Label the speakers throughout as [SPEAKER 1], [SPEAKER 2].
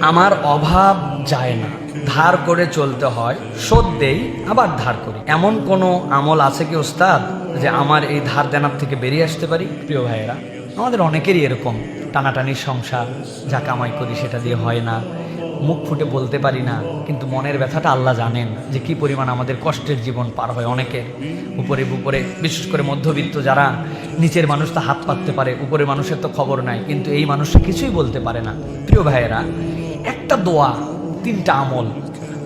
[SPEAKER 1] আমার অভাব যায় না, ধার করে চলতে হয়, শোধ দেই আবার ধার করি। এমন কোনো আমল আছে কি ওস্তাদ যে আমার এই ধার দেনার থেকে বেরিয়ে আসতে পারি? প্রিয় ভাইয়েরা, আমাদের অনেকেরই এরকম টানাটানির সংসার, যা কামাই করি সেটা দিয়ে হয় না, মুখ ফুটে বলতে পারি না, কিন্তু মনের ব্যথাটা আল্লাহ জানেন যে কি পরিমাণ আমাদের কষ্টের জীবন পার হয় অনেকের। উপরে বিশেষ করে মধ্যবিত্ত যারা, নিচের মানুষ তো হাত পাততে পারে, উপরে মানুষের তো খবর নাই, কিন্তু এই মানুষটা কিছুই বলতে পারে না। প্রিয় ভাইয়েরা, একটা দোয়া, তিনটা আমল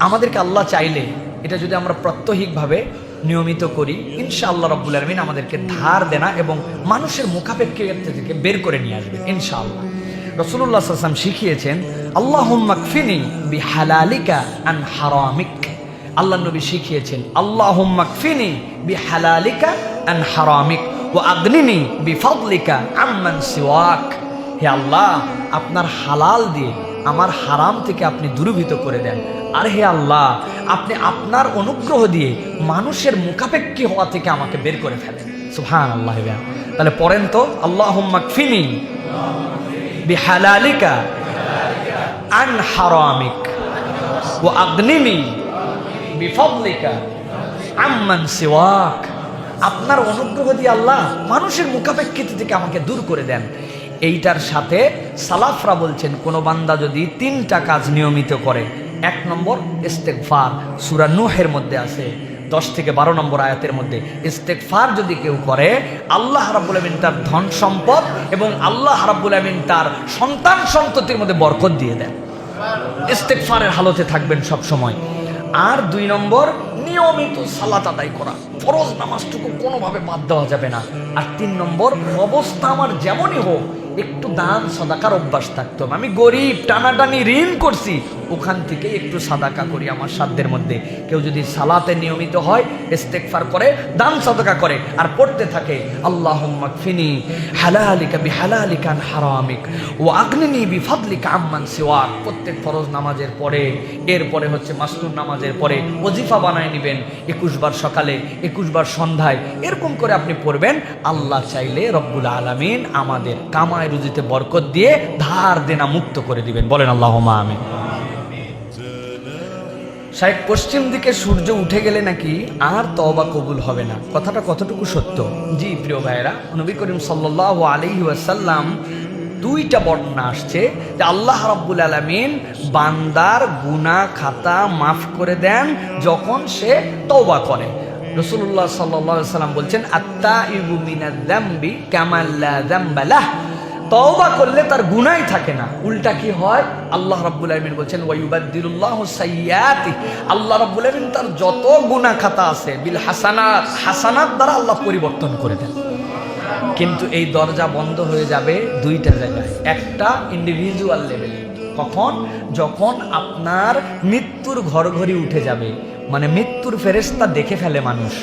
[SPEAKER 1] আমাদেরকে আল্লাহ চাইলে এটা যদি আমরা প্রত্যহিকভাবে নিয়মিত করি, ইনশাআল্লাহ রাব্বুল আলামিন আমাদেরকে ধার দেনা এবং মানুষের মুখাপেক্ষিতা থেকে বের করে নিয়ে আসবে ইনশাআল্লাহ। রাসূলুল্লাহ সাল্লাল্লাহু আলাইহি ওয়াসাল্লাম শিখিয়েছেন, আল্লাহুম্মা কফিনি বিহালালিকা আন হারামিক। আল্লাহ নবী শিখিয়েছেন, আল্লাহুম্মা কফিনি বিহালালিকা আন হারামিক ওয়া আগনিনি বিফাদলিকা আম্মান সিওয়াক। হে আল্লাহ, আপনার হালাল দিয়ে আমার হারাম থেকে আপনি দূরীভূত করে দেন, আর হে আল্লাহ, আপনি আপনার অনুগ্রহ দিয়ে মানুষের মুখাপেক্ষী হওয়া থেকে আমাকে বের করে ফেলেন। সুবহানাল্লাহ। তাহলে পড়েন তো, আল্লাহুম্মা কফিনি বিহালালিকা আন হারামিক ওয়া আগনিনি বিফাদলিকা আম্মান সিওয়াক। আপনার অনুগ্রহ দিয়ে আল্লাহ মানুষের মুখাপেক্ষিতা থেকে আমাকে দূর করে দেন। এইটার সাথে সালাফরা বলছেন, কোন বান্দা যদি তিনটা কাজ নিয়মিত করে, 1 নম্বর ইস্তেগফার, সূরা নূহের মধ্যে আছে 10 থেকে 12 নম্বর আয়াতের মধ্যে, ইস্তেগফার যদি কেউ করে, আল্লাহ রাব্বুল আমিন তার ধন সম্পদ এবং আল্লাহ রাব্বুল আমিন তার সন্তান সন্ততির মধ্যে বরকত দিয়ে দেন। ইস্তেগফারের হালতে থাকবেন সব সময়। আর 2 নম্বর, নিয়মিত সালাত আদায় করা, ফরজ নামাজটুকু কোনোভাবে বাদ দেওয়া যাবে না। আর 3 নম্বর, অবস্থা আমার যেমনই হোক একটু দান সাদাকার অভ্যাস থাকতে হবে। আমি গরিব, টানাটানি ঋণ করছি, ওখান থেকে একটু সাদাকা করি আমার সাধ্যের মধ্যে। কেউ যদি সালাতে নিয়মিত হয়, ইস্তেগফার করে, দান সাদাকা করে, আর পড়তে থাকে আল্লাহুম্মা কফিনি হালালিকা বিহালালিকা আন হারামিক ওয়া আগনিনি বিফাদলিকা আম্মান সিওয়াক, প্রত্যেক ফরজ নামাজের পরে, এরপরে হচ্ছে মাসনুন নামাজের পরে ওজিফা বানায় নেবেন, 21 বার সকালে, 21 বার সন্ধ্যায়, এরকম করে আপনি পড়বেন। আল্লাহ চাইলে রব্বুল আলামিন আমাদের কামাই রুজিতে বরকত দিয়ে ধার দেনা মুক্ত করে দিবেন। বলেন আল্লাহুম্মা আমিন। শাইখ, পশ্চিম দিকে সূর্য উঠে গেলে নাকি আর তওবা কবুল হবে না, কথাটা কতটুকু সত্য? জি প্রিয় ভাইয়েরা, নবী করিম সাল্লাল্লাহু আলাইহি ওয়াসাল্লাম 2টা বর্ণনা আসছে যে আল্লাহ রাব্বুল আলামিন বান্দার গুনাহ খাতা মাফ করে দেন যখন সে তওবা করে। রাসূলুল্লাহ সাল্লাল্লাহু আলাইহি ওয়াসাল্লাম বলছেন, আত-তাইবু মিনাজ যামবি কামা লা যামবা লাহ। তওবা করলে তার গুনাহই থাকে না, উল্টা কি হয়? আল্লাহ রাব্বুল আলামিন বলছেন, ওয়া ইউবাদদিলুল্লাহু সাইয়্যাতি, আল্লাহ রাব্বুল আলামিন তার যত গুনাহ খাতা আছে বিল হাসানাত, হাসানাত দ্বারা আল্লাহ পরিবর্তন করে দেন। কিন্তু এই দরজা বন্ধ হয়ে যাবে 2টা জায়গায়। একটা ইন্ডিভিজুয়াল লেভেলে, কখন? যখন আপনার মৃত্যুর ঘরঘরি উঠে যাবে, মানে মৃত্যুর ফেরেশতা দেখে ফেলে মানুষ।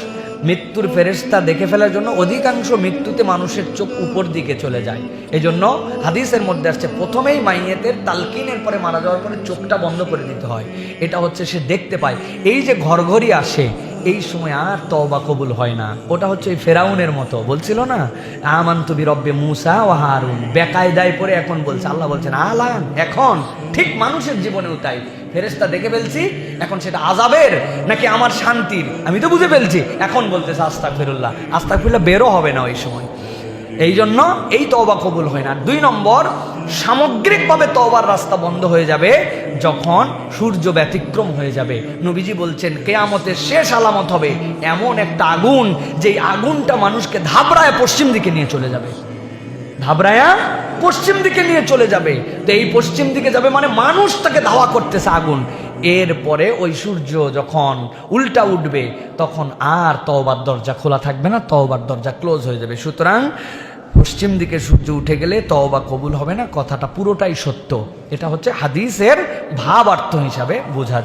[SPEAKER 1] মৃত্যুর ফেরেশতা দেখে ফেলার জন্য অধিকাংশ মৃত্যুতে মানুষের চোখ উপর দিকে চলে যায়। এই জন্য হাদিসের মধ্যে আসছে, প্রথমেই মাইয়েতের তালকিনের পরে মারা যাওয়ার পরে চোখটা বন্ধ করে দিতে হয়। এটা হচ্ছে সে দেখতে পায়। এই যে ঘরঘরি আসে, এই সময় আর তওবা কবুল হয় না। ওটা হচ্ছে ওই ফেরাউনের মতো, বলছিল না আমানতু বিরব্বি মূসা ওয়া হারুন, বেকায়দায় পড়ে এখন বলছে। আল্লাহ বলছেন আলান, এখন ঠিক মানুষের জীবনেও তাই। ফেরেশতা দেখে ফেলছি, এখন সেটা আযাবের নাকি আমার শান্তির আমি তো বুঝে ফেলছি, এখন বলতেছে আস্তাগফিরুল্লাহ। আস্তাগফিরুল্লাহ বেরো হবে না ওই সময়। এই জন্য এই তওবা কবুল হয় না। 2 নম্বর, সামগ্রিকভাবে তওবার রাস্তা বন্ধ হয়ে যাবে যখন সূর্য ব্যতিক্রম হয়ে যাবে। নবীজি বলছেন, কিয়ামতের শেষ আলামত হবে এমন একটা আগুন, যেই আগুনটা মানুষকে ধাবড়ায় পশ্চিম দিকে নিয়ে চলে যাবে, ধাবড়ায়া পশ্চিম দিকে নিয়ে চলে যাবে। তো এই পশ্চিম দিকে যাবে মানে মানুষ তাকে ধাওয়া করতেছে আগুন। এরপরে ওই সূর্য যখন উল্টা উঠবে, তখন আর তওবার দরজা খোলা থাকবে না, তওবার দরজা ক্লোজ হয়ে যাবে। সুতরাং পশ্চিম দিকে সূর্য উঠে গেলে তওবা কবুল হবে না, কথাটা পুরোটাই সত্য। এটা হচ্ছে হাদিসের ভাবার্থ হিসাবে বোঝা।